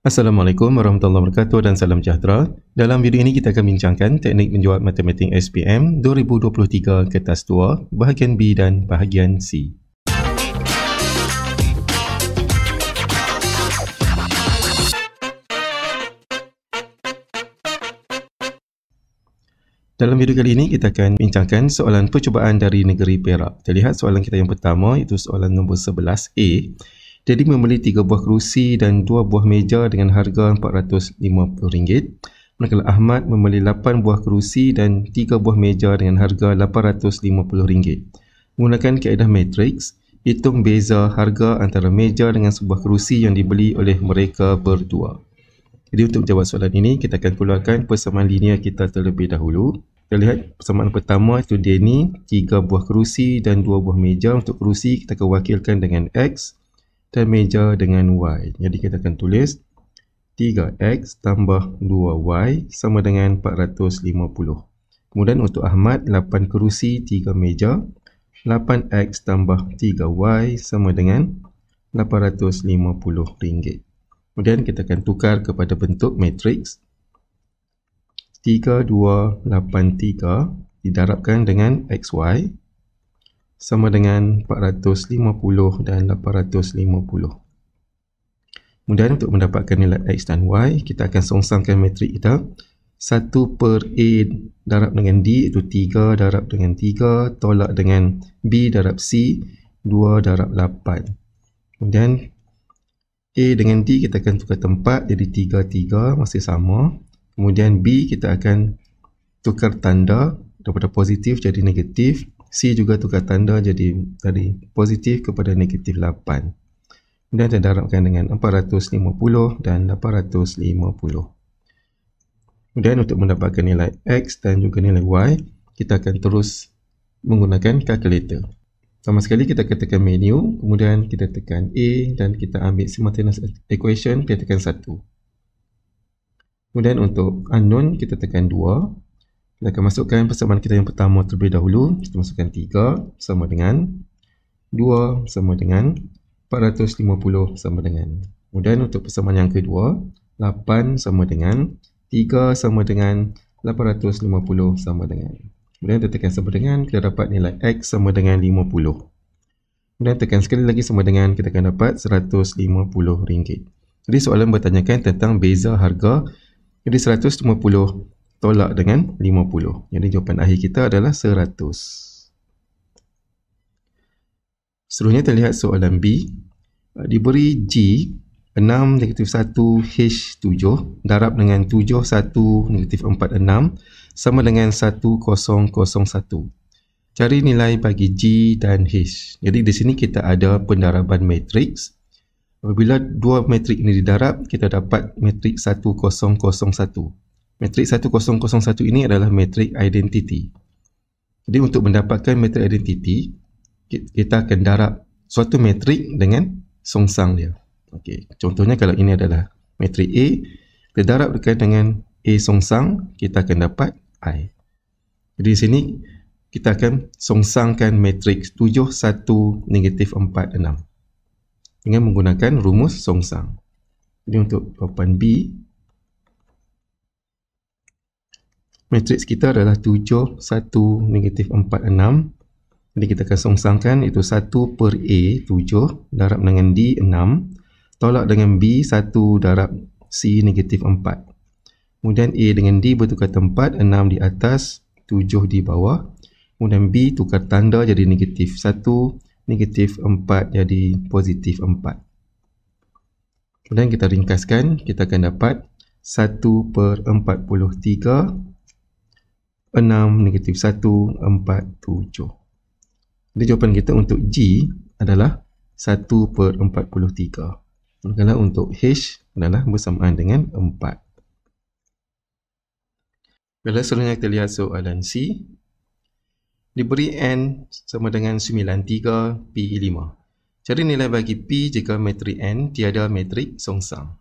Assalamualaikum warahmatullahi wabarakatuh dan salam sejahtera. Dalam video ini kita akan bincangkan teknik menjawab matematik SPM 2023 kertas 2, bahagian B dan bahagian C. Dalam video kali ini kita akan bincangkan soalan percubaan dari negeri Perak. Kita lihat soalan kita yang pertama, iaitu soalan nombor 11A. Jadi membeli 3 buah kerusi dan 2 buah meja dengan harga RM450. Manakala Ahmad membeli 8 buah kerusi dan 3 buah meja dengan harga RM850. Menggunakan kaedah matriks, hitung beza harga antara meja dengan sebuah kerusi yang dibeli oleh mereka berdua. Jadi untuk menjawab soalan ini, kita akan keluarkan persamaan linear kita terlebih dahulu. Kita lihat persamaan pertama itu Denny, 3 buah kerusi dan 2 buah meja. Untuk kerusi kita akan wakilkan dengan X dan meja dengan Y. Jadi kita akan tulis 3X tambah 2Y sama dengan 450. Kemudian untuk Ahmad, 8 kerusi, 3 meja. 8X tambah 3Y sama dengan RM850. Kemudian kita akan tukar kepada bentuk matriks 3, 2, 8, 3 didarabkan dengan XY sama dengan 450 dan 850. Kemudian untuk mendapatkan nilai X dan Y, kita akan songsangkan matrik kita. 1 per A darab dengan D, itu 3 darab dengan 3, tolak dengan B darab C, 2 darab 8. Kemudian A dengan D kita akan tukar tempat, jadi 3, 3 masih sama. Kemudian B kita akan tukar tanda daripada positif jadi negatif. C juga tukar tanda jadi dari positif kepada negatif 8. Kemudian kita darabkan dengan 450 dan 850. Kemudian untuk mendapatkan nilai X dan juga nilai Y, kita akan terus menggunakan kalkulator. Pertama sekali kita akan tekan menu, kemudian kita tekan A dan kita ambil simultaneous equation, kita tekan 1. Kemudian untuk unknown kita tekan 2. Kita akan masukkan persamaan kita yang pertama terlebih dahulu. Kita masukkan 3 sama dengan 2 sama dengan 450 sama dengan. Kemudian untuk persamaan yang kedua, 8 sama dengan 3 sama dengan 850 sama dengan. Kemudian kita tekan sama dengan, kita dapat nilai X sama dengan 50. Kemudian tekan sekali lagi sama dengan, kita akan dapat RM150. Jadi soalan bertanyakan tentang beza harga. Jadi 150 tolak dengan 50. Jadi jawapan akhir kita adalah 100. Seterusnya kita lihat soalan B. Diberi G 6 negatif 1 H 7 darab dengan 7 1 negatif 4 6 sama dengan 1001. Cari nilai bagi G dan H. Jadi di sini kita ada pendaraban matriks. Apabila dua matrik ini didarab, kita dapat matrik 1001. Matrik 1001 ini adalah matrik identity. Jadi untuk mendapatkan matrik identity, kita akan darab suatu matrik dengan songsang dia. Okey, contohnya kalau ini adalah matrik A, kita darabkan dengan A songsang, kita akan dapat I. Jadi di sini kita akan songsangkan matriks 7 1 negatif 4 6 dengan menggunakan rumus songsang. Jadi untuk jawapan B, matriks kita adalah 7 1 negatif 4 6. Jadi kita akan songsangkan itu 1 per A 7 darab dengan D 6 tolak dengan B 1 darab C negatif 4. Kemudian A dengan D bertukar tempat, 6 di atas 7 di bawah. Kemudian B tukar tanda jadi negatif 1, negatif 4 jadi positif 4. Kemudian kita ringkaskan, kita akan dapat 1 per 43, 6 negatif 1, 4, 7. Jadi jawapan kita untuk G adalah 1 per 43. Manakala untuk H adalah bersamaan dengan 4. Bila seterusnya kita lihat soalan C. Diberi N sama dengan 93 P5. Cari nilai bagi P jika matrik N tiada matrik songsang.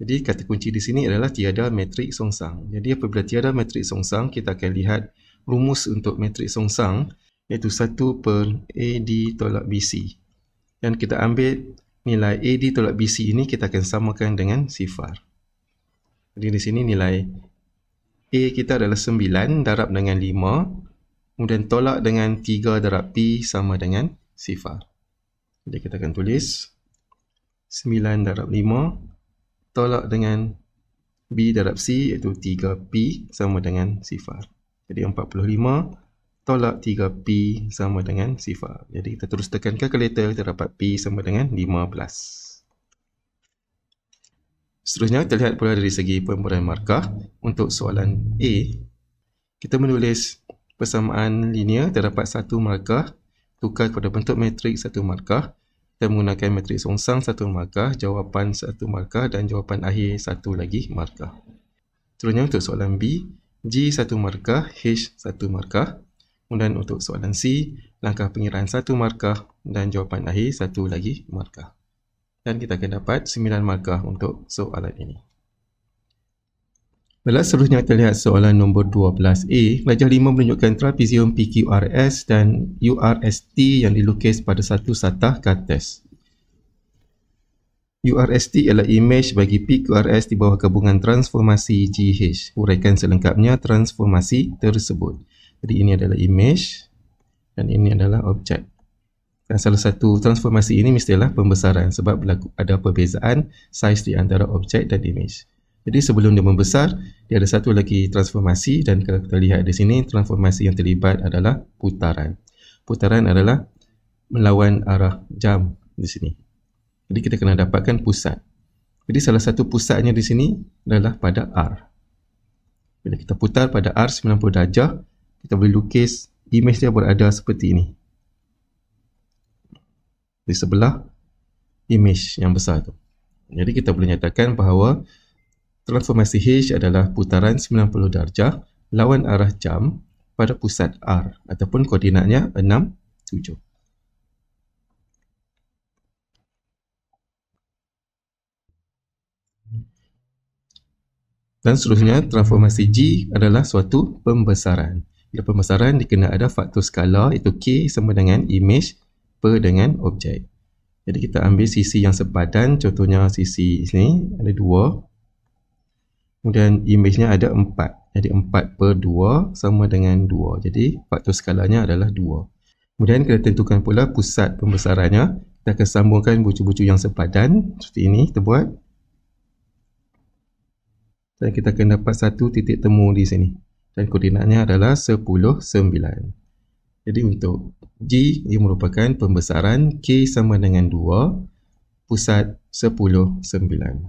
Jadi kata kunci di sini adalah tiada matrik songsang. Jadi apabila tiada matrik songsang, kita akan lihat rumus untuk matrik songsang, iaitu 1 per AD tolak BC. Dan kita ambil nilai AD tolak BC ini kita akan samakan dengan sifar. Jadi di sini nilai A kita adalah 9 darab dengan 5, kemudian tolak dengan 3 darab P sama dengan sifar. Jadi kita akan tulis 9 darab 5 tolak dengan B darab C iaitu 3P sama dengan sifar. Jadi 45 tolak 3P sama dengan sifar. Jadi kita terus tekan kalkulator, kita dapat P sama dengan 15. Seterusnya kita lihat pula dari segi pemberian markah. Untuk soalan A, kita menulis persamaan linear, terdapat 1 markah, tukar kepada bentuk matriks 1 markah. Kita menggunakan matriks songsang 1 markah, jawapan 1 markah dan jawapan akhir 1 lagi markah. Seterusnya untuk soalan B, G 1 markah, H 1 markah. Kemudian untuk soalan C, langkah pengiraan 1 markah dan jawapan akhir 1 lagi markah. Dan kita akan dapat 9 markah untuk soalan ini. Baiklah, seterusnya kita lihat soalan nombor 12A. Lajah 5 menunjukkan trapezium PQRS dan URST yang dilukis pada satu satah kartes. URST ialah imej bagi PQRS di bawah gabungan transformasi GH. Huraikan selengkapnya transformasi tersebut. Jadi ini adalah imej dan ini adalah objek. Dan salah satu transformasi ini mestilah pembesaran sebab ada perbezaan saiz di antara objek dan imej. Jadi sebelum dia membesar, dia ada satu lagi transformasi dan kalau kita lihat di sini, transformasi yang terlibat adalah putaran. Putaran adalah melawan arah jam di sini. Jadi kita kena dapatkan pusat. Jadi salah satu pusatnya di sini adalah pada R. Bila kita putar pada R 90 darjah, kita boleh lukis imej dia berada seperti ini. Di sebelah imej yang besar tu. Jadi kita boleh nyatakan bahawa transformasi H adalah putaran 90 darjah lawan arah jam pada pusat R ataupun koordinatnya 6, 7. Dan seterusnya transformasi G adalah suatu pembesaran. Bila pembesaran dikena ada faktor skala iaitu K sama dengan imej per dengan objek. Jadi kita ambil sisi yang sepadan, contohnya sisi ini ada 2. Kemudian imejnya ada 4. Jadi 4 per 2 sama dengan 2. Jadi faktor skalanya adalah 2. Kemudian kita tentukan pula pusat pembesarannya. Kita akan sambungkan bucu-bucu yang sepadan. Seperti ini kita buat. Dan kita akan dapat satu titik temu di sini. Dan koordinatnya adalah 10, 9. Jadi untuk G ia merupakan pembesaran K sama dengan 2, pusat 10, 9.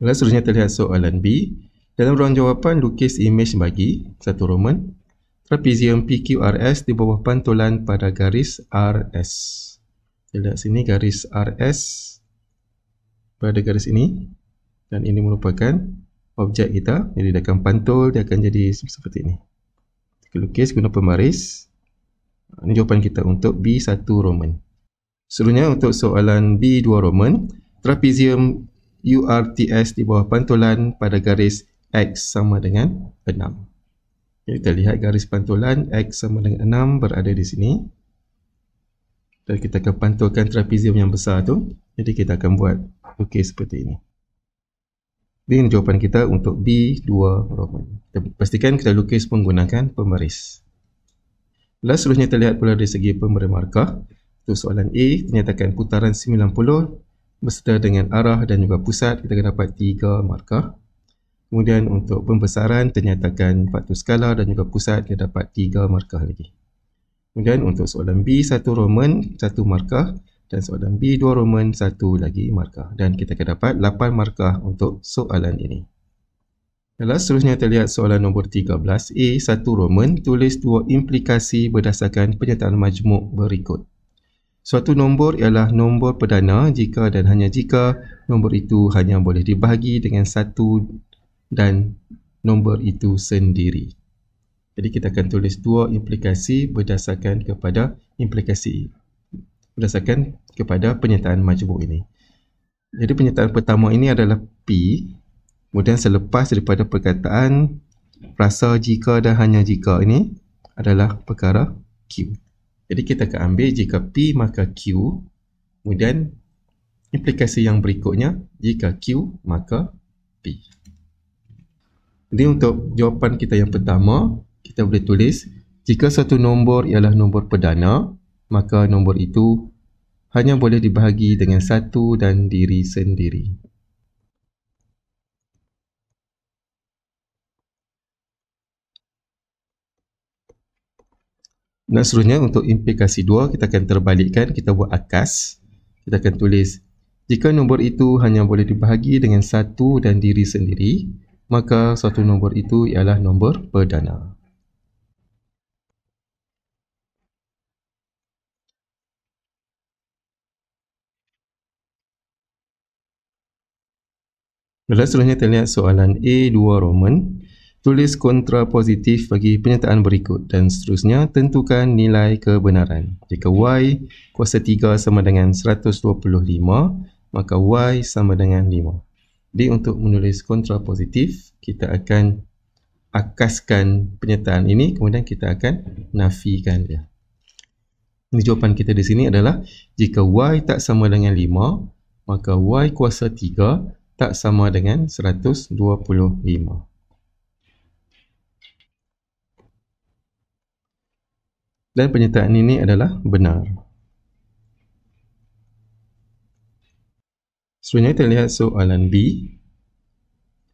Lalu seterusnya kita lihat soalan B. Dalam ruang jawapan lukis imej bagi satu Roman trapezium PQRS di bawah pantulan pada garis RS. Kita lihat sini garis RS pada garis ini dan ini merupakan objek kita. Jadi dia akan pantul, dia akan jadi seperti ini. Kita lukis guna pembaris. Ini jawapan kita untuk B1 Roman. Seterusnya untuk soalan B2 Roman, trapezium URTS di bawah pantulan pada garis X sama dengan 6. Jadi kita lihat garis pantulan X sama dengan 6 berada di sini. Dan kita akan pantulkan trapezium yang besar tu. Jadi kita akan buat lukis seperti ini. Ini jawapan kita untuk B2 Roman. Kita pastikan kita lukis menggunakan pembaris. Lalu seterusnya kita lihat pula dari segi pemberi markah. Untuk soalan A, dinyatakan putaran 90 beserta dengan arah dan juga pusat, kita akan dapat 3 markah. Kemudian untuk pembesaran, ternyatakan faktor skala dan juga pusat, kita dapat 3 markah lagi. Kemudian untuk soalan B1 Roman, 1 markah. Dan soalan B2 Roman, 1 lagi markah. Dan kita akan dapat 8 markah untuk soalan ini. Lalu seterusnya kita lihat soalan nombor 13. A1 Roman, tulis 2 implikasi berdasarkan pernyataan majmuk berikut. Suatu nombor ialah nombor perdana jika dan hanya jika nombor itu hanya boleh dibahagi dengan 1 dan nombor itu sendiri. Jadi kita akan tulis 2 implikasi berdasarkan kepada pernyataan majmuk ini. Jadi pernyataan pertama ini adalah P. Kemudian selepas daripada perkataan rasa jika dan hanya jika ini adalah perkara Q. Jadi kita akan ambil jika P maka Q, kemudian implikasi yang berikutnya jika Q maka P. Jadi untuk jawapan kita yang pertama, kita boleh tulis jika satu nombor ialah nombor perdana, maka nombor itu hanya boleh dibahagi dengan satu dan diri sendiri. Dan seterusnya untuk implikasi 2, kita akan terbalikkan, kita buat akas. Kita akan tulis jika nombor itu hanya boleh dibahagi dengan satu dan diri sendiri, maka suatu nombor itu ialah nombor perdana. Dan seterusnya kita lihat soalan A2 Roman. Tulis kontrapositif bagi pernyataan berikut dan seterusnya tentukan nilai kebenaran. Jika Y kuasa 3 sama dengan 125, maka Y sama dengan 5. Jadi untuk menulis kontrapositif, kita akan akaskan pernyataan ini, kemudian kita akan nafikan dia. Ini jawapan kita di sini adalah jika Y tak sama dengan 5, maka Y kuasa 3 tak sama dengan 125. Dan pernyataan ini adalah benar. Seterusnya kita lihat soalan B.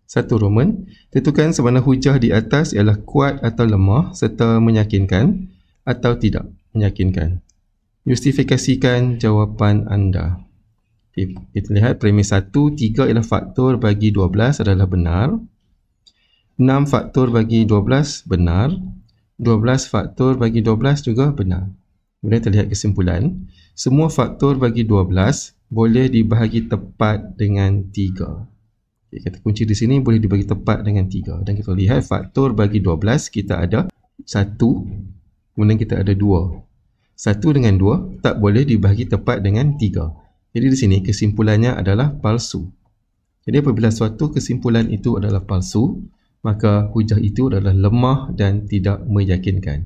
1 Roman. Tentukan sama ada hujah di atas ialah kuat atau lemah serta meyakinkan atau tidak meyakinkan. Justifikasikan jawapan anda. Kita lihat premis 1, 3 ialah faktor bagi 12 adalah benar. 6 faktor bagi 12 benar. 12 faktor bagi 12 juga benar. Kemudian kita lihat kesimpulan. Semua faktor bagi 12 boleh dibahagi tepat dengan 3. Okay, kata kunci di sini boleh dibagi tepat dengan 3. Dan kita lihat faktor bagi 12 kita ada 1, kemudian kita ada 2. 1 dengan 2 tak boleh dibahagi tepat dengan 3. Jadi di sini kesimpulannya adalah palsu. Jadi apabila suatu kesimpulan itu adalah palsu, maka hujah itu adalah lemah dan tidak meyakinkan.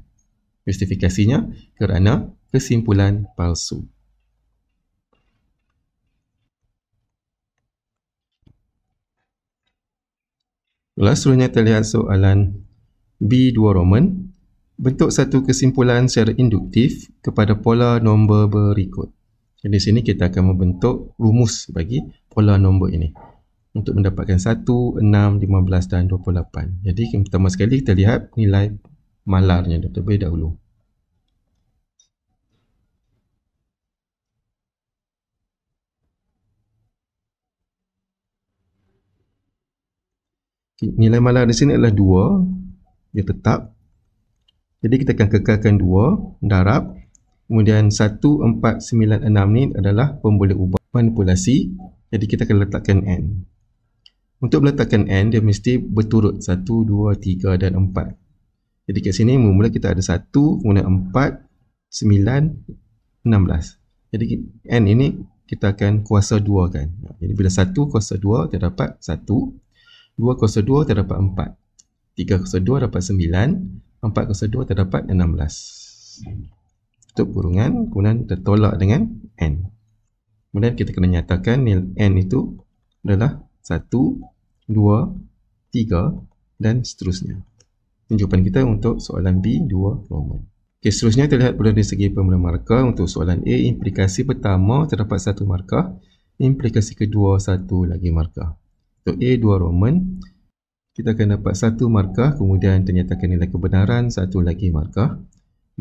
Justifikasinya kerana kesimpulan palsu. Seterusnya kita lihat soalan B2 Roman. Bentuk satu kesimpulan secara induktif kepada pola nombor berikut. Jadi di sini kita akan membentuk rumus bagi pola nombor ini untuk mendapatkan 1, 6, 15 dan 28. Jadi yang pertama sekali kita lihat nilai malarnya terlebih dahulu. Nilai malar di sini adalah 2, dia tetap. Jadi kita akan kekalkan 2, darab. Kemudian 1, 4, 9, 6 ni adalah pemboleh ubah manipulasi. Jadi kita akan letakkan N. Untuk meletakkan N, dia mesti berturut 1, 2, 3 dan 4. Jadi kat sini mula kita ada 1, kemudian 4, 9, 16. Jadi N ini kita akan kuasa 2 kan. Jadi bila 1 kuasa 2, kita dapat 1. 2 kuasa 2, kita dapat 4. 3 kuasa 2, dapat 9. 4 kuasa 2, kita dapat 16. Tutup kurungan, kemudian kita tolak dengan N. Kemudian kita kena nyatakan N itu adalah 1, 2, 3 dan seterusnya. Ini jawapan kita untuk soalan B2 Roman. Okay, seterusnya kita lihat pada dari segi pemberian markah. Untuk soalan A, implikasi pertama terdapat 1 markah. Implikasi kedua 1 lagi markah. Untuk A2 Roman, kita akan dapat 1 markah, kemudian ternyatakan nilai kebenaran 1 lagi markah.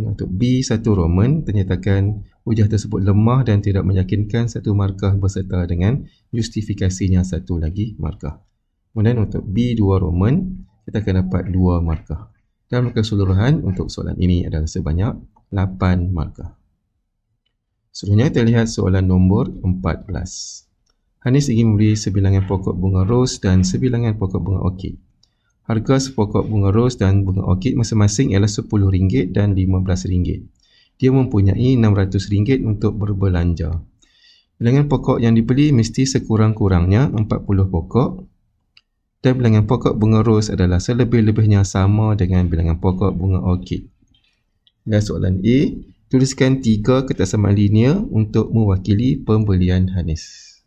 Untuk B1 Roman, ternyatakan hujah tersebut lemah dan tidak meyakinkan 1 markah berserta dengan justifikasinya 1 lagi markah. Kemudian untuk B2 Roman, kita akan dapat 2 markah. Dan keseluruhan untuk soalan ini adalah sebanyak 8 markah. Seterusnya kita lihat soalan nombor 14. Hanis ingin membeli sebilangan pokok bunga ros dan sebilangan pokok bunga orkid. Harga sepokok bunga ros dan bunga orkid masing-masing ialah RM10 dan RM15. Dia mempunyai RM600 untuk berbelanja. Bilangan pokok yang dibeli mesti sekurang-kurangnya 40 pokok. Dan bilangan pokok bunga ros adalah selebih-lebihnya sama dengan bilangan pokok bunga orkid. Dan soalan A, tuliskan 3 ketaksamaan linear untuk mewakili pembelian harness.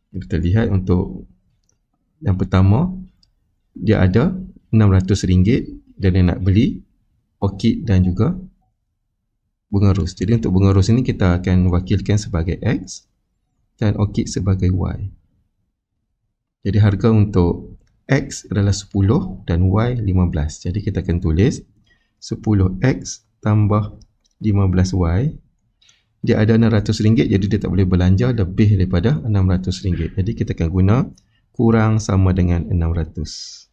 Kita lihat untuk yang pertama, dia ada RM600 dan dia nak beli orkid dan juga bunga ros. Jadi untuk bunga ros ini kita akan wakilkan sebagai X dan orkid sebagai Y. Jadi harga untuk X adalah 10 dan Y 15. Jadi kita akan tulis 10X tambah 15Y. Dia ada RM600, jadi dia tak boleh belanja lebih daripada RM600. Jadi kita akan guna kurang sama dengan 600.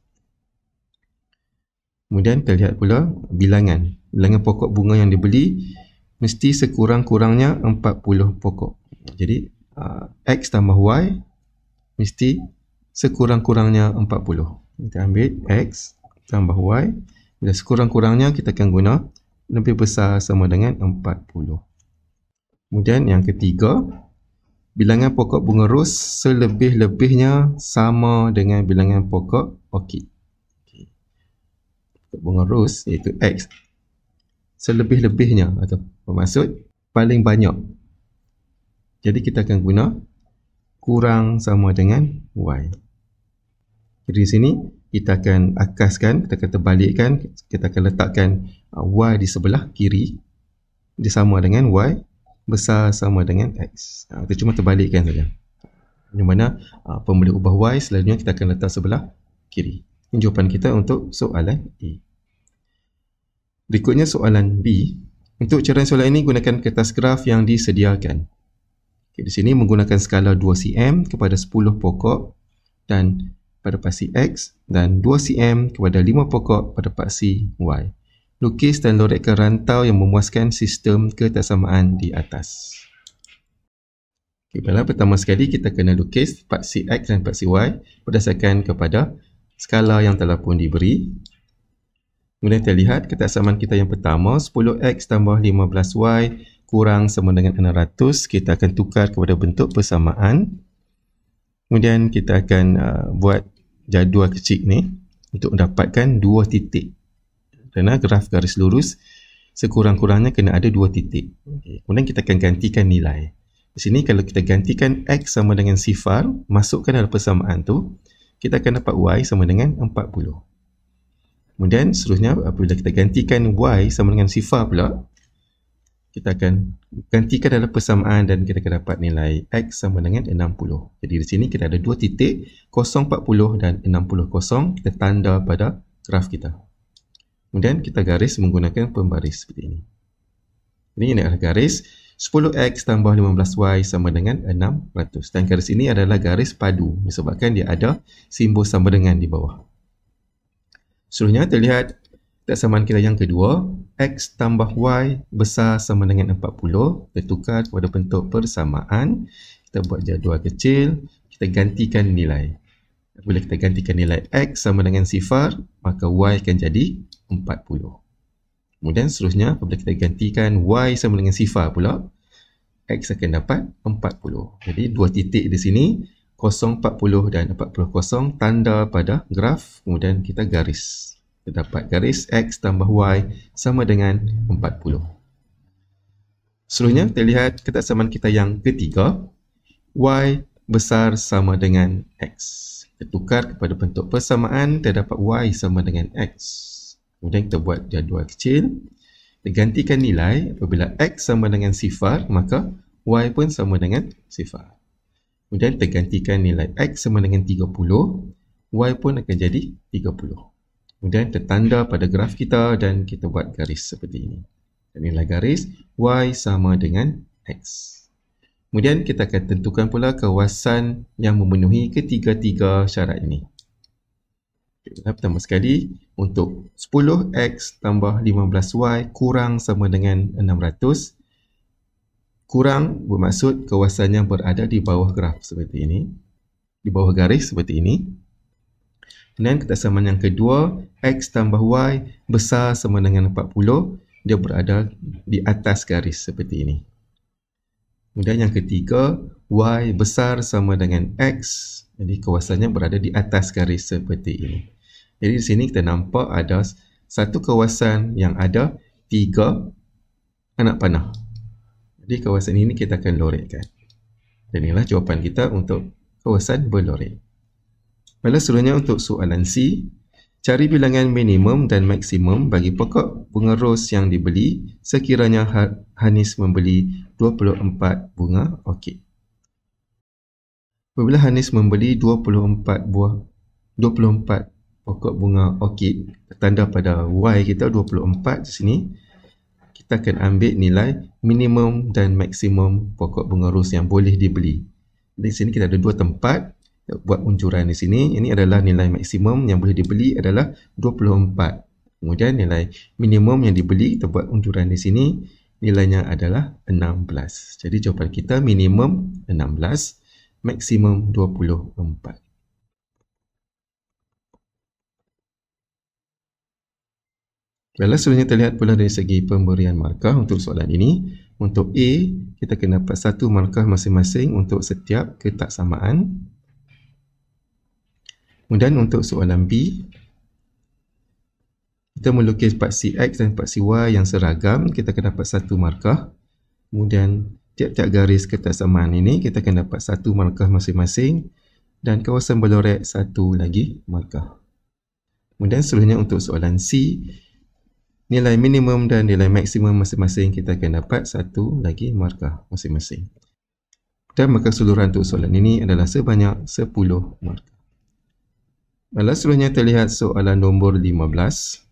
Kemudian kita lihat pula bilangan. Bilangan pokok bunga yang dibeli mesti sekurang-kurangnya 40 pokok. Jadi X tambah Y mesti sekurang-kurangnya 40. Kita ambil X tambah Y. Bila sekurang-kurangnya kita akan guna lebih besar sama dengan 40. Kemudian yang ketiga, bilangan pokok bunga ros selebih-lebihnya sama dengan bilangan pokok orkid. Bunga ros iaitu X selebih-lebihnya atau bermaksud paling banyak. Jadi kita akan guna kurang sama dengan Y. Jadi di sini kita akan akaskan, kita akan terbalikkan, kita akan letakkan Y di sebelah kiri, dia sama dengan Y besar sama dengan X. Kita cuma terbalikkan saja. Di mana pembeli ubah Y selalunya kita akan letak sebelah kiri. Ini jawapan kita untuk soalan A. Berikutnya soalan B. Untuk carian soalan ini gunakan kertas graf yang disediakan. Di sini menggunakan skala 2 cm kepada 10 pokok dan pada paksi X dan 2 cm kepada 5 pokok pada paksi Y. Lukis dan lorekkan rantau yang memuaskan sistem ketaksamaan di atas. Pertama sekali kita kena lukis paksi X dan paksi Y berdasarkan kepada skala yang telah pun diberi. Kemudian kita lihat ketaksamaan kita yang pertama, 10X tambah 15Y kurang sama dengan 600. Kita akan tukar kepada bentuk persamaan. Kemudian kita akan buat jadual kecil ni untuk mendapatkan 2 titik. Kerana graf garis lurus sekurang-kurangnya kena ada 2 titik. Kemudian kita akan gantikan nilai. Di sini kalau kita gantikan X sama dengan sifar, masukkan dalam persamaan tu, kita akan dapat Y sama dengan 40. Kemudian seterusnya apabila kita gantikan Y sama dengan sifar pula, kita akan gantikan dalam persamaan dan kita akan dapat nilai X sama dengan 60. Jadi di sini kita ada 2 titik, 040 dan 60. Kita tanda pada graf kita. Kemudian kita garis menggunakan pembaris seperti ini. Ini adalah garis 10X tambah 15Y sama dengan 600. Dan garis ini adalah garis padu disebabkan dia ada simbol sama dengan di bawah. Seterusnya terlihat ketaksamaan kita yang kedua, X tambah Y besar sama dengan 40. Kita tukar kepada bentuk persamaan. Kita buat jadual kecil, kita gantikan nilai. Bila kita gantikan nilai X sama dengan sifar, maka Y akan jadi 40. Kemudian seterusnya apabila kita gantikan Y sama dengan sifar pula, X akan dapat 40. Jadi 2 titik di sini, 040 dan 40, tanda pada graf, kemudian kita garis. Kita dapat garis X tambah Y sama dengan 40. Seterusnya kita lihat ketaksamaan kita yang ketiga, Y besar sama dengan X. Kita tukar kepada bentuk persamaan, kita dapat Y sama dengan X. Kemudian kita buat jadual kecil. Kita gantikan nilai. Apabila X sama dengan sifar, maka Y pun sama dengan sifar. Kemudian kita gantikan nilai X sama dengan 30. Y pun akan jadi 30. Kemudian kita tanda pada graf kita dan kita buat garis seperti ini. Dan nilai garis Y sama dengan X. Kemudian kita akan tentukan pula kawasan yang memenuhi ketiga-tiga syarat ini. Pertama sekali, untuk 10X tambah 15Y kurang sama dengan 600. Kurang bermaksud kawasan yang berada di bawah graf seperti ini. Di bawah garis seperti ini. Dan ketaksamaan yang kedua, X tambah Y besar sama dengan 40. Dia berada di atas garis seperti ini. Kemudian yang ketiga, Y besar sama dengan X. Jadi kawasannya berada di atas garis seperti ini. Jadi di sini kita nampak ada satu kawasan yang ada 3 3 anak panah. Jadi kawasan ini kita akan lorekkan. Dan inilah jawapan kita untuk kawasan berlorek. Baiklah, seterusnya untuk soalan C. Cari bilangan minimum dan maksimum bagi pokok bunga ros yang dibeli sekiranya Hanis membeli 24 bunga orkid. Apabila Hanis membeli 24 pokok bunga orkid, tanda pada Y kita 24 di sini, kita akan ambil nilai minimum dan maksimum pokok bunga ros yang boleh dibeli. Di sini kita ada dua tempat buat unjuran di sini. Ini adalah nilai maksimum yang boleh dibeli adalah 24. Kemudian nilai minimum yang dibeli, kita buat unjuran di sini, nilainya adalah 16. Jadi jawapan kita minimum 16, maksimum 24. Baiklah, seterusnya terlihat pula dari segi pemberian markah untuk soalan ini. Untuk A, kita kena dapat 1 markah masing-masing untuk setiap ketaksamaan. Kemudian untuk soalan B, kita melukis paksi X dan paksi Y yang seragam, kita akan dapat 1 markah. Kemudian tiap-tiap garis ketaksamaan ini kita akan dapat 1 markah masing-masing, dan kawasan berlorek 1 lagi markah. Kemudian seterusnya untuk soalan C, nilai minimum dan nilai maksimum masing-masing kita akan dapat 1 lagi markah masing-masing. Dan markah keseluruhan untuk soalan ini adalah sebanyak 10 markah. Baiklah, seterusnya terlihat soalan nombor 15.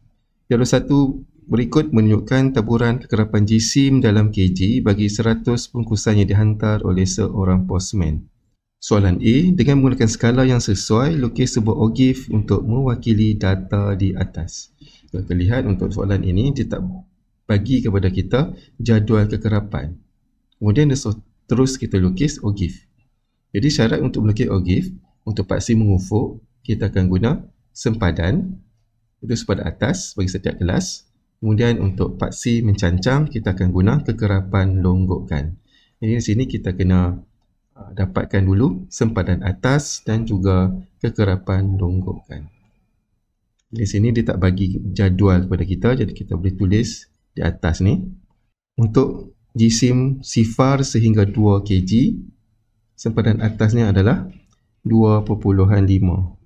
Jadual 1 berikut menunjukkan taburan kekerapan jisim dalam kg bagi 100 bungkusan yang dihantar oleh seorang postman. Soalan A, dengan menggunakan skala yang sesuai, lukis sebuah ogif untuk mewakili data di atas. Kita lihat untuk soalan ini, dia tak bagi kepada kita jadual kekerapan. Kemudian terus kita lukis ogif. Jadi syarat untuk melukis ogif, untuk paksi mengufuk, kita akan guna sempadan, itu sempadan atas bagi setiap kelas. Kemudian untuk paksi mencancang, kita akan guna kekerapan longgokan. Jadi di sini kita kena dapatkan dulu sempadan atas dan juga kekerapan longgokan. Di sini dia tak bagi jadual kepada kita, jadi kita boleh tulis di atas ni. Untuk jisim sifar sehingga 2 kg, sempadan atasnya adalah 2.5.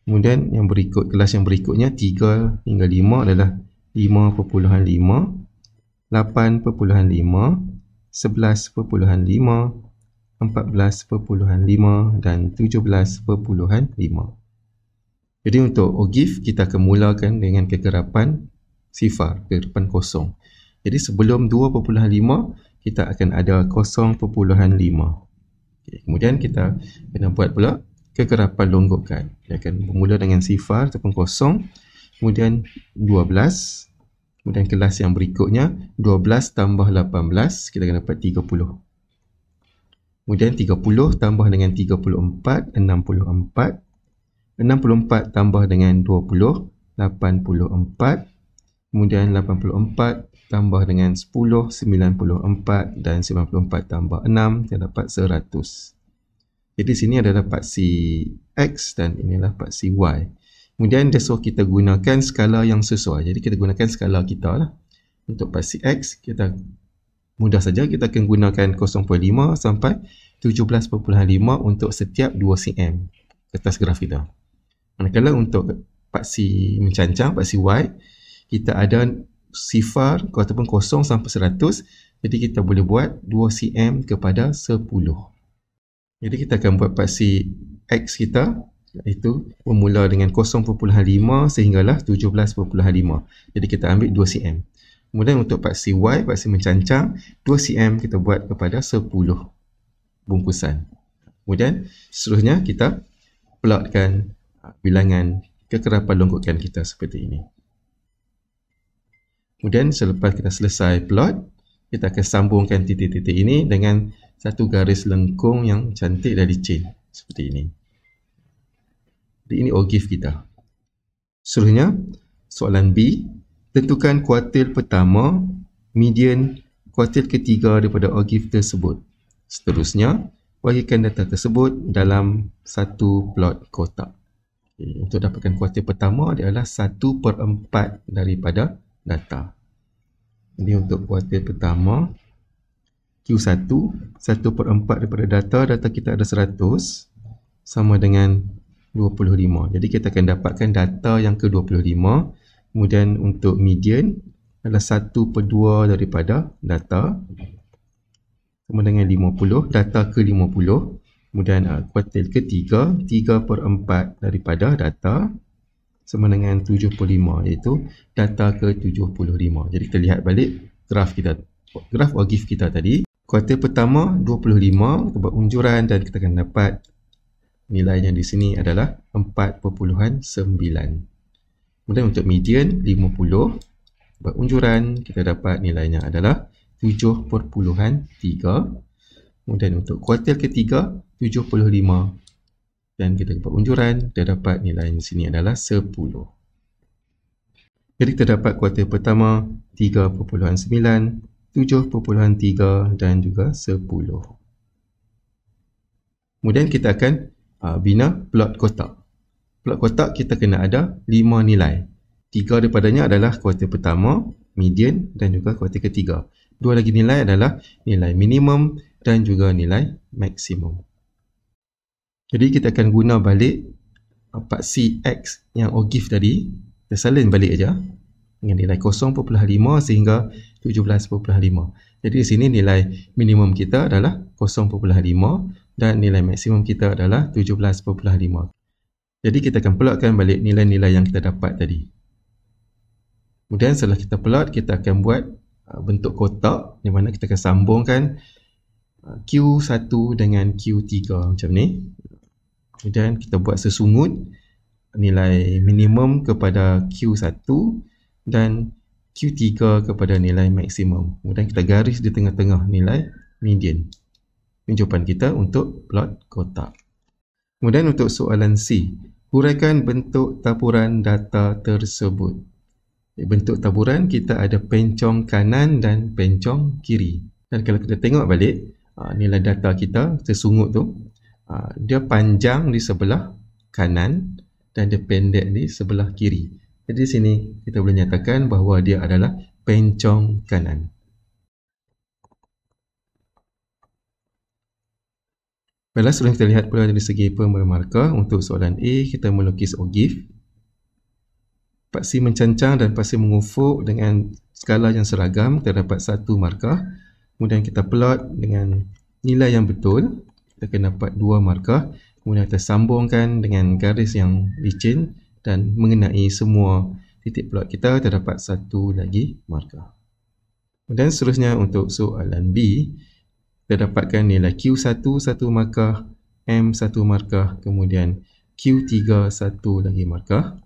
Kemudian yang berikut, kelas yang berikutnya 3 hingga 5 adalah 5.5, 8.5, 11.5, 14.5 dan 17.5. Jadi untuk ogif kita akan mulakan dengan kekerapan sifar, kekerapan kosong. Jadi sebelum 2.5 kita akan ada 0.5. Kemudian kita kena buat pula kekerapan longgokan. Dia akan bermula dengan sifar ataupun kosong, kemudian 12, kemudian kelas yang berikutnya 12 tambah 18, kita akan dapat 30. Kemudian 30 tambah dengan 34, 64. 64 tambah dengan 20, 84. Kemudian 84 tambah dengan 10, 94. Dan 94 tambah 6, kita dapat 100. Jadi sini adalah paksi X dan inilah paksi Y. Kemudian dia suruh kita gunakan skala yang sesuai. Jadi kita gunakan skala kita lah. Untuk paksi X, kita mudah saja kita akan gunakan 0.5 sampai 17.5 untuk setiap 2 cm kertas graf kita. Manakala untuk paksi mencancang, paksi Y, kita ada sifar ataupun kosong sampai 100. Jadi kita boleh buat 2 cm kepada 10. Jadi kita akan buat paksi X kita, iaitu bermula dengan 0.5 sehinggalah 17.5. Jadi kita ambil 2 cm. Kemudian untuk paksi Y, paksi mencancang, 2 cm kita buat kepada 10 bungkusan. Kemudian seterusnya kita plotkan bilangan kekerapan longgokan kita seperti ini. Kemudian selepas kita selesai plot, kita akan sambungkan titik-titik ini dengan satu garis lengkung yang cantik dari chain seperti ini. Jadi ini ogif kita. Seterusnya soalan B, tentukan kuartil pertama, median kuartil ketiga daripada ogif tersebut. Seterusnya bagikan data tersebut dalam satu plot kotak. Untuk dapatkan kuartil pertama adalah 1/4 daripada data. Jadi untuk kuartil pertama, Q1, 1/4 daripada data kita ada 100, sama dengan 25. Jadi kita akan dapatkan data yang ke-25. Kemudian untuk median adalah 1/2 daripada data, sama dengan 50, data ke-50. Kemudian kuartil ketiga, 3/4 daripada data, sama dengan 75, iaitu data ke-75. Jadi kita lihat balik graf kita, graf OGIF kita tadi. Kuartil pertama 25, kita buat unjuran dan kita akan dapat nilainya di sini adalah 4.9. Kemudian untuk median 50, buat unjuran kita dapat nilainya adalah 7.3. Kemudian untuk kuartil ketiga 75 dan kita dapat unjuran, kita dapat nilai di sini adalah 10. Jadi kita dapat kuartil pertama 3.9, 7.3 dan juga 10. Kemudian kita akan bina plot kotak. Plot kotak kita kena ada 5 nilai. 3 daripadanya adalah kuartil pertama, median dan juga kuartil ketiga. 2 lagi nilai adalah nilai minimum dan juga nilai maksimum. Jadi kita akan guna balik paksi X yang OGIF tadi. Kita salin balik aja dengan nilai 0.5 sehingga 17.5. Jadi di sini nilai minimum kita adalah 0.5 dan nilai maksimum kita adalah 17.5. Jadi kita akan plotkan balik nilai-nilai yang kita dapat tadi. Kemudian setelah kita plot, kita akan buat bentuk kotak di mana kita akan sambungkan Q1 dengan Q3 macam ni. Kemudian kita buat sesungut nilai minimum kepada Q1 dan Q3 kepada nilai maksimum. Kemudian kita garis di tengah-tengah nilai median. Ini jawapan kita untuk plot kotak. Kemudian untuk soalan C, huraikan bentuk taburan data tersebut. Bentuk taburan kita ada pencong kanan dan pencong kiri. Dan kalau kita tengok balik nilai data kita tersungut tu, dia panjang di sebelah kanan dan dia pendek di sebelah kiri. Jadi di sini kita boleh nyatakan bahawa dia adalah pencong kanan. Baiklah, sebelum kita lihat pula dari segi pemberi markah, untuk soalan A kita melukis OGIF. Paksi mencancang dan paksi mengufuk dengan skala yang seragam, kita dapat 1 markah. Kemudian kita plot dengan nilai yang betul, kita akan dapat 2 markah. Kemudian kita sambungkan dengan garis yang licin dan mengenai semua titik plot kita, terdapat 1 lagi markah. Dan seterusnya untuk soalan B, kita dapatkan nilai Q1 1 markah, M 1 markah, kemudian Q3 1 lagi markah.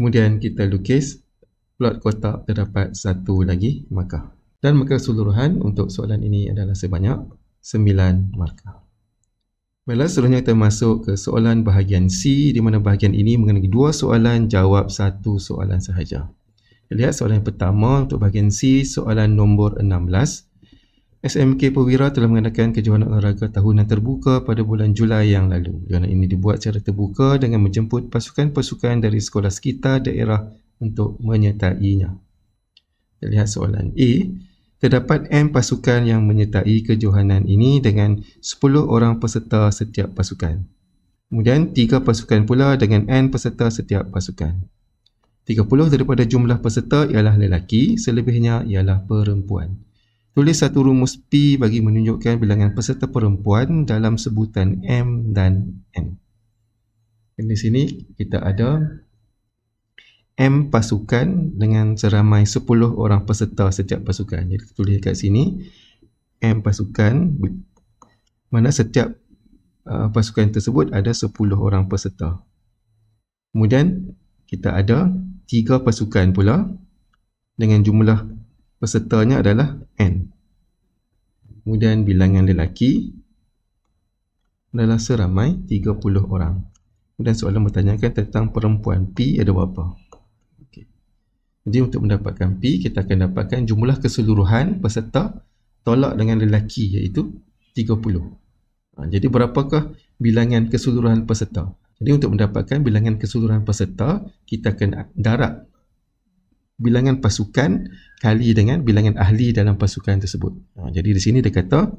Kemudian kita lukis plot kotak, terdapat 1 lagi markah. Dan markah keseluruhan untuk soalan ini adalah sebanyak 9 markah. Baiklah, seterusnya kita masuk ke soalan bahagian C, di mana bahagian ini mengenai 2 soalan, jawab 1 soalan sahaja. Kita lihat soalan yang pertama untuk bahagian C, soalan nombor 16. SMK Perwira telah mengadakan kejohanan olahraga tahunan terbuka pada bulan Julai yang lalu. Kejohanan ini dibuat secara terbuka dengan menjemput pasukan-pasukan dari sekolah sekitar daerah untuk menyertainya. Kita lihat soalan A. Terdapat M pasukan yang menyertai kejohanan ini dengan 10 orang peserta setiap pasukan. Kemudian 3 pasukan pula dengan N peserta setiap pasukan. 30 daripada jumlah peserta ialah lelaki, selebihnya ialah perempuan. Tulis satu rumus P bagi menunjukkan bilangan peserta perempuan dalam sebutan M dan N. Dan di sini kita ada M pasukan dengan seramai 10 orang peserta setiap pasukan. Jadi kita tulis kat sini M pasukan, mana setiap pasukan tersebut ada 10 orang peserta. Kemudian kita ada 3 pasukan pula dengan jumlah pesertanya adalah N. Kemudian bilangan lelaki adalah seramai 30 orang. Kemudian soalan bertanyakan tentang perempuan, P ada berapa? Jadi untuk mendapatkan P, kita akan dapatkan jumlah keseluruhan peserta tolak dengan lelaki, iaitu 30. Jadi berapakah bilangan keseluruhan peserta? Jadi untuk mendapatkan bilangan keseluruhan peserta, kita akan darab bilangan pasukan kali dengan bilangan ahli dalam pasukan tersebut. Jadi di sini dia kata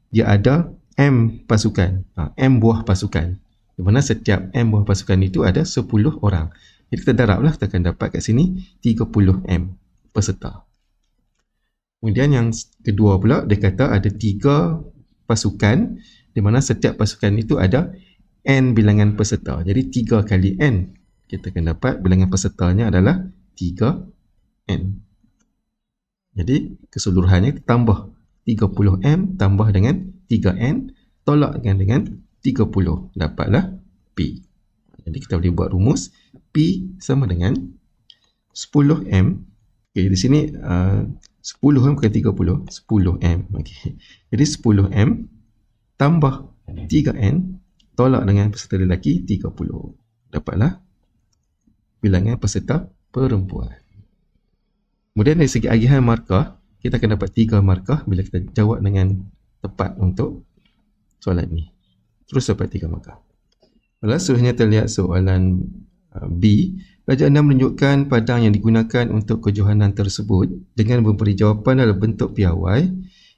dia ada M pasukan, M buah pasukan. Di mana setiap M buah pasukan itu ada 10 orang. Jadi kita darablah, kita akan dapat kat sini 30 M peserta. Kemudian yang kedua pula, dia kata ada 3 pasukan, di mana setiap pasukan itu ada N bilangan peserta. Jadi 3 kali N. Kita akan dapat bilangan pesertanya adalah 3N. Jadi keseluruhannya tambah 30M tambah dengan 3N, tolakkan dengan 30. Dapatlah P. Jadi kita boleh buat rumus P sama dengan 10M. Okay, di sini 10M bukan 30, 10M. Okay. Jadi 10M tambah 3N tolak dengan peserta lelaki 30. Dapatlah bilangan peserta perempuan. Kemudian dari segi agihan markah, kita akan dapat 3 markah bila kita jawab dengan tepat untuk soalan ini. Terus dapat 3 markah. Seterusnya terlihat soalan B. Pelajar 6 menunjukkan padang yang digunakan untuk kejohanan tersebut dengan memberi jawapan dalam bentuk piawai.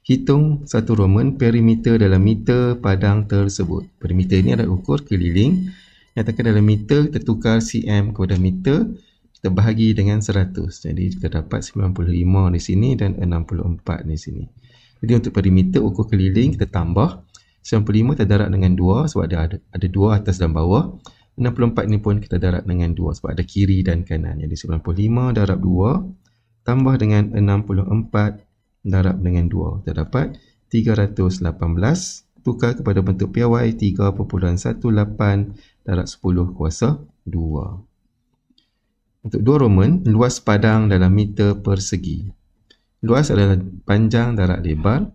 Hitung satu Roman perimeter dalam meter padang tersebut. Perimeter ini adalah ukur keliling. Nyatakan dalam meter, kita tukar cm kepada meter, kita bahagi dengan 100. Jadi kita dapat 95 di sini dan 64 di sini. Jadi untuk perimeter ukur keliling kita tambah 95 kita darab dengan 2 sebab ada 2 atas dan bawah. 64 ni pun kita darab dengan 2 sebab ada kiri dan kanan. Jadi 95 darab 2 tambah dengan 64 darab dengan 2. Kita dapat 318. Tukar kepada bentuk piawai 3.18 darab 10 kuasa 2. Untuk 2 Roman, luas padang dalam meter persegi. Luas adalah panjang darab lebar.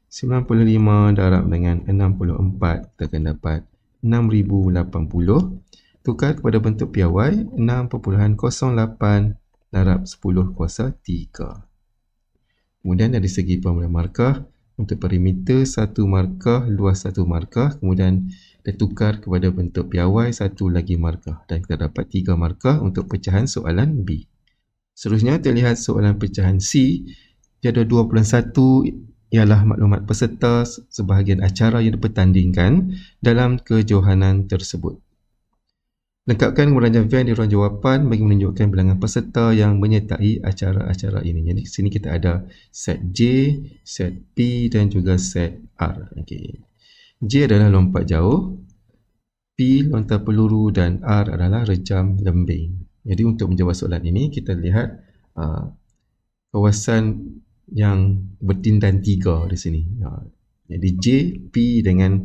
95 darab dengan 64, kita akan dapat 6080. Tukar kepada bentuk piawai 6.08 darab 10 kuasa 3. Kemudian dari segi pemulihan markah, untuk perimeter 1 markah, luas 1 markah, kemudian kita tukar kepada bentuk piawai 1 lagi markah dan kita dapat 3 markah untuk pecahan soalan B. Seterusnya terlihat soalan pecahan C. Jadual 21 ialah maklumat peserta sebahagian acara yang dipertandingkan dalam kejohanan tersebut. Lengkapkan kemudahan jawapan di ruang jawapan bagi menunjukkan bilangan peserta yang menyertai acara-acara ini. Jadi di sini kita ada set J, set P dan juga set R. Okay. J adalah lompat jauh, P lontar peluru dan R adalah rejam lembing. Jadi untuk menjawab soalan ini kita lihat kawasan yang bertindan 3 di sini. Jadi J, P dengan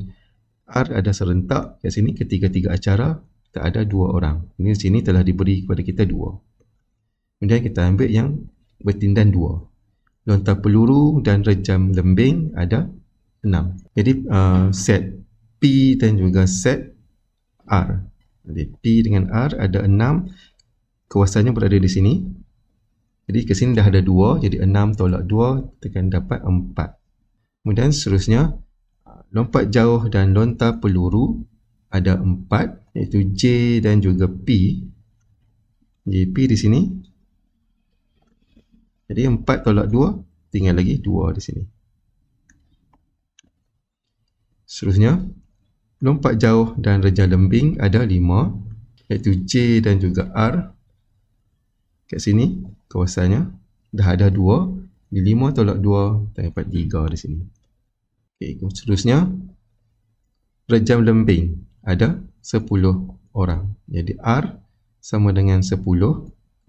R ada serentak kat sini. Ketiga-tiga acara kita ada 2 orang. Ini di sini telah diberi kepada kita 2. Kemudian kita ambil yang bertindan 2. Lontar peluru dan rejam lembing ada 6. Jadi set P dan juga set R. Jadi P dengan R ada 6. Kawasannya berada di sini. Jadi ke sini dah ada 2, jadi 6 tolak 2, kita akan dapat 4. Kemudian seterusnya, lompat jauh dan lontar peluru ada 4, iaitu J dan juga P. JP di sini. Jadi 4 tolak 2, tinggal lagi 2 di sini. Seterusnya, lompat jauh dan rejam lembing ada 5, iaitu J dan juga R. Kat sini kawasannya dah ada 2, di 5 tolak 2 kita dapat 3 di sini. Okey, seterusnya rejam lembing ada 10 orang. Jadi R sama dengan 10,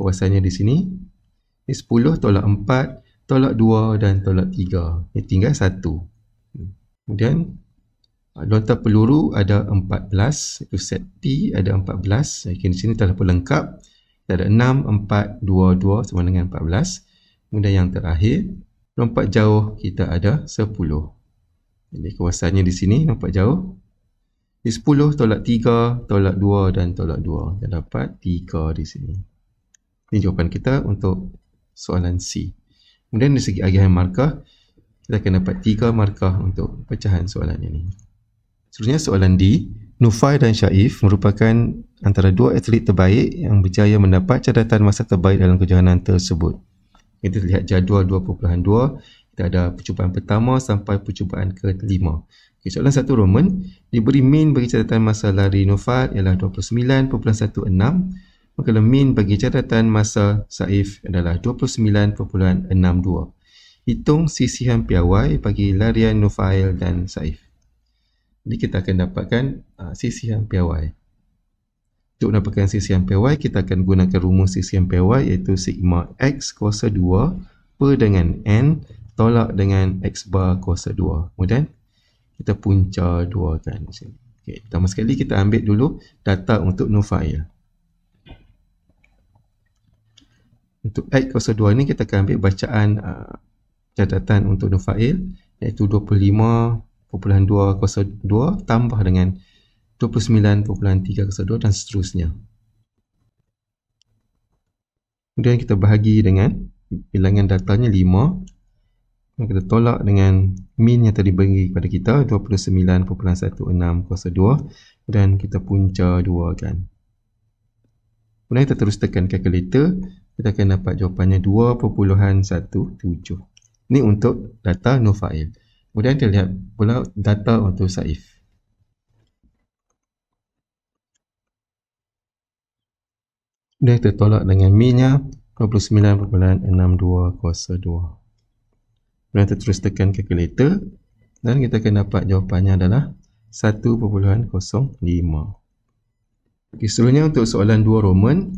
kawasannya di sini. Ini 10 tolak 4 tolak 2 dan tolak 3. Ini tinggal 1. Kemudian lontar peluru ada 14, itu set P ada 14. Okey, di sini telah pun lengkap. Kita ada 6, 4, 2, 2 sama dengan 14. Kemudian yang terakhir, lompat jauh kita ada 10. Jadi kawasannya di sini, lompat jauh. Di 10 tolak 3, tolak 2 dan tolak 2. Kita dapat 3 di sini. Ini jawapan kita untuk soalan C. Kemudian dari segi agihan markah, kita akan dapat 3 markah untuk pecahan soalan ini. Seterusnya soalan D. Nufai dan Syaif merupakan antara dua atlet terbaik yang berjaya mendapat catatan masa terbaik dalam kejohanan tersebut. Kita lihat jadual 2.2. Kita ada percubaan pertama sampai percubaan ke-5. Okay, soalan 1 Roman, diberi min bagi catatan masa lari Noval ialah 29.16. Maka min bagi catatan masa Saif adalah 29.62. Hitung sisihan piawai bagi larian Noval dan Saif. Jadi kita akan dapatkan sisihan piawai. Untuk mendapatkan sisihan piawai, kita akan gunakan rumus sisihan piawai iaitu sigma X kuasa 2 per dengan N tolak dengan X bar kuasa 2. Kemudian kita punca 2 kan. Okay, pertama sekali kita ambil dulu data untuk Noval. Untuk X kuasa 2 ni kita akan ambil bacaan catatan untuk Noval iaitu 25.2 kuasa 2 tambah dengan 29.3 kuasa 2 dan seterusnya. Kemudian kita bahagi dengan bilangan datanya 5. Kita tolak dengan min yang tadi bagi kepada kita 29.16 kuasa 2 dan kita punca 2 kan. Kemudian kita terus tekan kalkulator, kita akan dapat jawapannya 2.17. Ini untuk data Noval. Kemudian kita lihat pula data untuk Saif. Kemudian kita tolak dengan min-nya 29.62 kuasa 2. Kemudian kita terus tekan kalkulator dan kita akan dapat jawapannya adalah 1.05. Okay, seterusnya untuk soalan 2 Roman,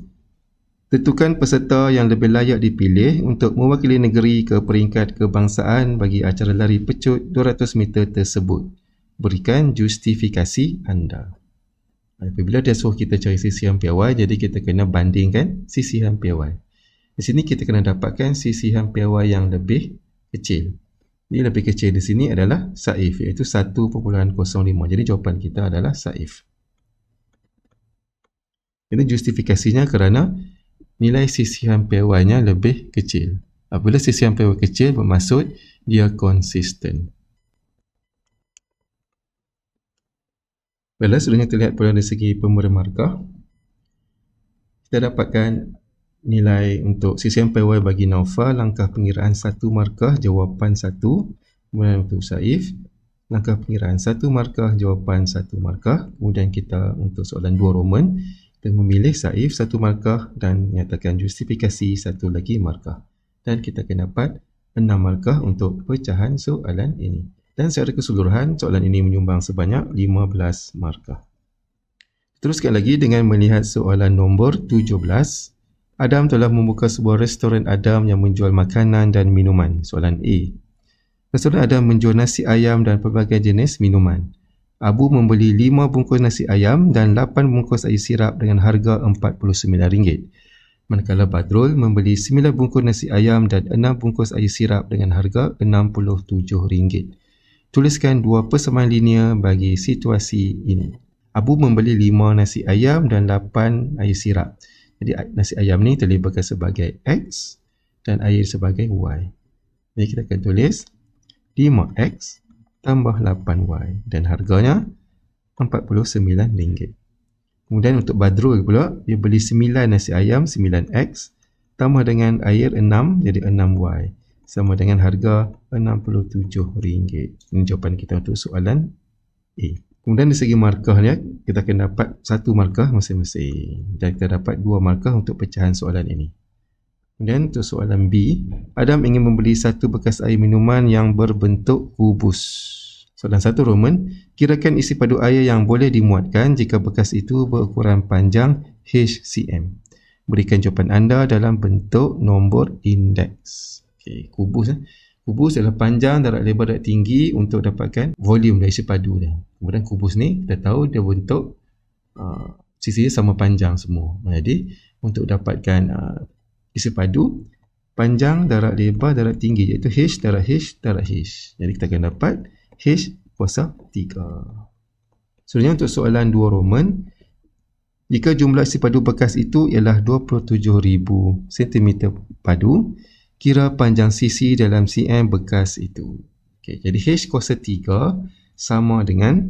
tentukan peserta yang lebih layak dipilih untuk mewakili negeri ke peringkat kebangsaan bagi acara lari pecut 200 meter tersebut. Berikan justifikasi anda. Apabila dia suruh kita cari sisihan piawai, jadi kita kena bandingkan sisihan piawai. Di sini kita kena dapatkan sisihan piawai yang lebih kecil. Ini lebih kecil di sini adalah Saif, iaitu 1.05. Jadi jawapan kita adalah Saif. Ini justifikasinya kerana nilai sisihan piawainya lebih kecil. Apabila sisihan piawai kecil bermaksud dia konsisten. Baiklah, selanjutnya kita lihat pada dari segi pemberian markah. Kita dapatkan nilai untuk sisihan piawai bagi Naufal, langkah pengiraan 1 markah, jawapan 1. Kemudian untuk Saif, langkah pengiraan 1 markah, jawapan 1 markah. Kemudian kita untuk soalan 2 Roman, kita memilih Saif 1 markah dan nyatakan justifikasi 1 lagi markah. Dan kita akan dapat 6 markah untuk pecahan soalan ini. Dan secara keseluruhan, soalan ini menyumbang sebanyak 15 markah. Teruskan lagi dengan melihat soalan nombor 17. Adam telah membuka sebuah restoran Adam yang menjual makanan dan minuman. Soalan A. Restoran Adam menjual nasi ayam dan pelbagai jenis minuman. Abu membeli 5 bungkus nasi ayam dan 8 bungkus air sirap dengan harga RM49. Manakala Badrul membeli 9 bungkus nasi ayam dan 6 bungkus air sirap dengan harga RM67. Tuliskan 2 persamaan linear bagi situasi ini. Abu membeli 5 nasi ayam dan 8 air sirap. Jadi nasi ayam ni terlibatkan sebagai X dan air sebagai Y. Jadi kita akan tulis 5X tambah 8Y dan harganya RM49. Kemudian untuk Badrul pula, dia beli 9 nasi ayam 9X tambah dengan air 6 jadi 6Y sama dengan harga RM67. Ini jawapan kita untuk soalan A. Kemudian dari segi markahnya, kita akan dapat 1 markah masing-masing dan kita dapat 2 markah untuk pecahan soalan ini. Kemudian untuk soalan B, Adam ingin membeli 1 bekas air minuman yang berbentuk kubus. Soalan 1 Roman, kirakan isi padu air yang boleh dimuatkan jika bekas itu berukuran panjang HCM. Berikan jawapan anda dalam bentuk nombor indeks. Okay, kubus. Kubus adalah panjang darab lebar darab tinggi untuk dapatkan volume dari isi padu dia. Kemudian kubus ni kita tahu dia bentuk sisi sama panjang semua. Jadi untuk dapatkan isi padu panjang darab lebar darab tinggi iaitu H darab H darab H. Jadi kita akan dapat H kuasa 3. Selanjutnya untuk soalan 2 Roman, jika jumlah isi padu bekas itu ialah 27,000 cm padu, kira panjang sisi dalam cm bekas itu. Okay, jadi H kuasa 3 sama dengan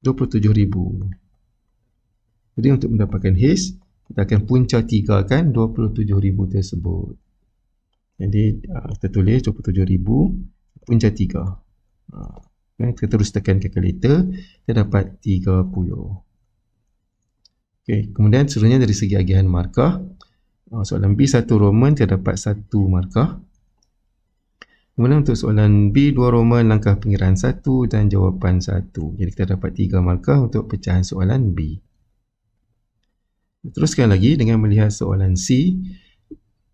27,000. Jadi untuk mendapatkan H, kita akan punca 3 kan 27,000 tersebut. Jadi kita tulis 27,000 punca 3. Kita terus tekan calculator, kita dapat 30. Okay. Kemudian seterusnya dari segi agihan markah, soalan B1 Roman kita dapat 1 markah. Kemudian untuk soalan B2 Roman langkah pengiraan 1 dan jawapan 1. Jadi kita dapat 3 markah untuk pecahan soalan B. Teruskan lagi dengan melihat soalan C.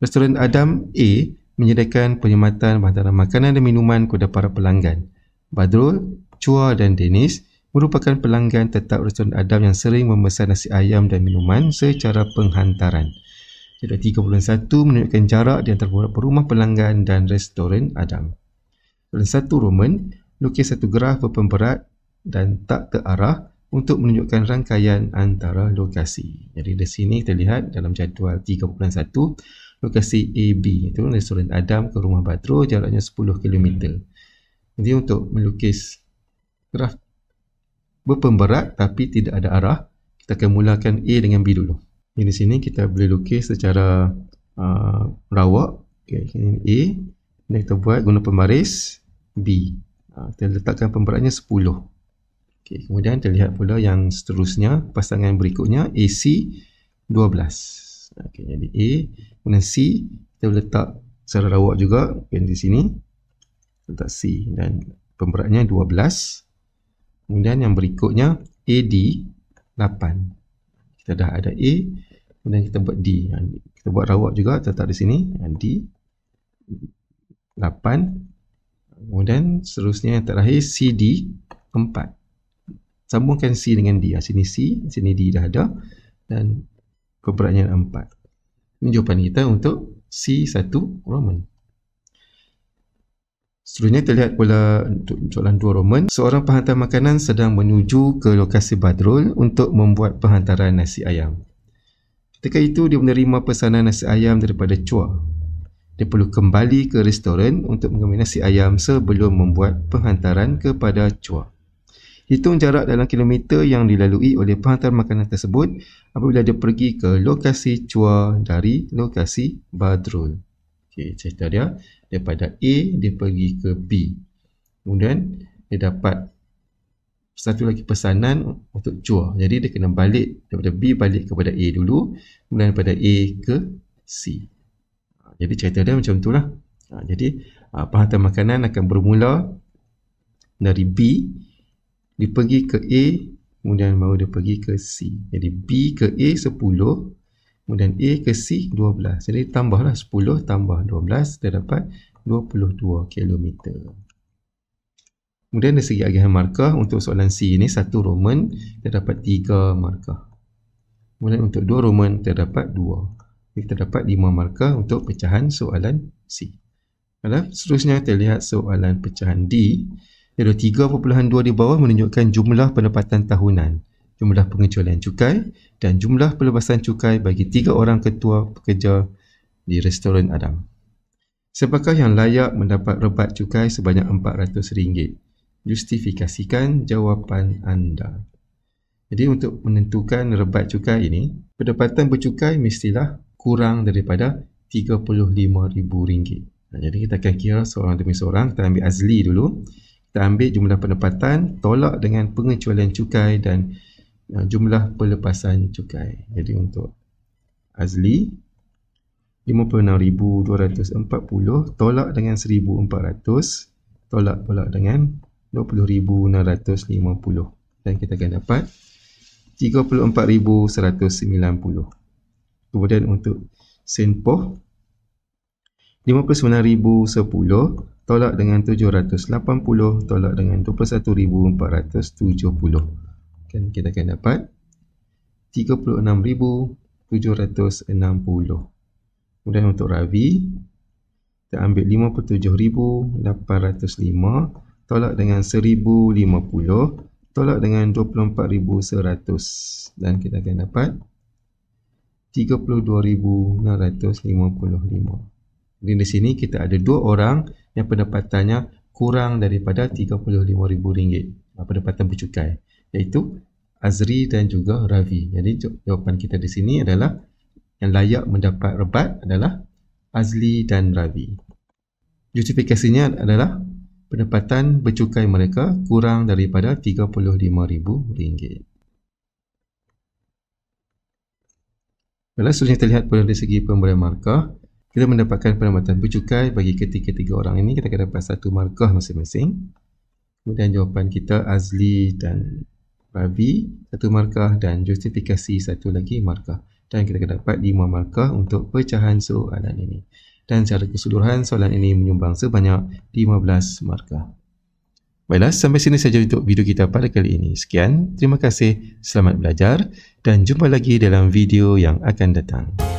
Restoran Adam A menyediakan perkhidmatan bantaran makanan dan minuman kepada para pelanggan. Badrul, Chua dan Dennis merupakan pelanggan tetap restoran Adam yang sering memesan nasi ayam dan minuman secara penghantaran. Jadi 3.1 menunjukkan jarak di antara rumah pelanggan dan restoran Adam. Soalan 1 Roman, lukis satu graf berpemberat dan tak terarah untuk menunjukkan rangkaian antara lokasi. Jadi di sini kita lihat dalam jadual 3.1, lokasi AB itu restoran Adam ke rumah Badrul jaraknya 10 km. Jadi untuk melukis graf berpemberat tapi tidak ada arah, kita akan mulakan A dengan B dulu. Di sini kita boleh lukis secara rawak. Okay, ini A, dan kita buat guna pembaris B. Kita letakkan pemberatnya 10. Okay, kemudian kita lihat pula yang seterusnya, pasangan berikutnya AC 12. Okay, jadi A kemudian C, kita letak secara rawak juga. Okay, di sini letak C dan pemberatnya 12. Kemudian yang berikutnya AD 8. Kita dah ada A, kemudian kita buat D. Kita buat rawak juga, letak di sini D 8. Kemudian seterusnya yang terakhir CD 4. Sambungkan C dengan D. Sini C, sini D dah ada dan pemberatnya 4. Ini jawapan kita untuk C1 Roman. Seterusnya kita lihat pula untuk soalan 2 Roman. Seorang penghantar makanan sedang menuju ke lokasi Badrul untuk membuat penghantaran nasi ayam. Ketika itu dia menerima pesanan nasi ayam daripada Chua. Dia perlu kembali ke restoran untuk mengambil nasi ayam sebelum membuat penghantaran kepada Chua. Hitung jarak dalam kilometer yang dilalui oleh penghantar makanan tersebut apabila dia pergi ke lokasi Chua dari lokasi Badrul. Okay, cerita dia daripada A dia pergi ke B. Kemudian dia dapat satu lagi pesanan untuk Chua. Jadi dia kena balik daripada B balik kepada A dulu, kemudian daripada A ke C. Jadi cerita dia macam itulah. Jadi penghantar makanan akan bermula dari B, dia pergi ke A, kemudian baru dia pergi ke C. Jadi B ke A 10, kemudian A ke C 12. Jadi tambahlah 10 tambah 12, dia dapat 22 km. Kemudian dari segi agihan markah, untuk soalan C ini 1 Roman, dia dapat 3 markah. Kemudian untuk 2 Roman, dia dapat 2. Kita dapat 5 markah untuk pecahan soalan C. Seterusnya kita lihat soalan pecahan D. Ada 3.2 di bawah menunjukkan jumlah pendapatan tahunan, jumlah pengecualian cukai dan jumlah pelepasan cukai bagi 3 orang ketua pekerja di restoran Adam. Siapakah yang layak mendapat rebat cukai sebanyak RM400? Justifikasikan jawapan anda. Jadi untuk menentukan rebat cukai ini, pendapatan bercukai mestilah kurang daripada RM35,000. Jadi kita akan kira seorang demi seorang. Kita ambil Azli dulu. Kita ambil jumlah pendapatan, tolak dengan pengecualian cukai dan jumlah pelepasan cukai. Jadi untuk Azli 56,240 tolak dengan 1,400, tolak pula dengan 20,650, dan kita akan dapat 34,190. Kemudian untuk Senpoh 59,010 tolak dengan 780, tolak dengan 21,470. Dan kita akan dapat 36,760. Kemudian untuk Ravi, kita ambil 57,805 tolak dengan 1,050, tolak dengan 24,100, dan kita akan dapat 32,655. Jadi di sini kita ada 2 orang yang pendapatannya kurang daripada RM35,000, pendapatan bercukai, iaitu Azri dan juga Ravi. Jadi jawapan kita di sini adalah yang layak mendapat rebat adalah Azli dan Ravi. Justifikasinya adalah pendapatan bercukai mereka kurang daripada RM35,000. Kalau seterusnya kita lihat pada dari segi pemberian markah, kita mendapatkan pendapatan bercukai bagi ketiga-tiga orang ini, kita akan dapat 1 markah masing-masing. Kemudian jawapan kita Azli dan Ravi 1 markah dan justifikasi 1 lagi markah. Dan kita akan dapat 5 markah untuk pecahan soalan ini. Dan secara keseluruhan soalan ini menyumbang sebanyak 15 markah. Baiklah, sampai sini saja untuk video kita pada kali ini. Sekian, terima kasih, selamat belajar dan jumpa lagi dalam video yang akan datang.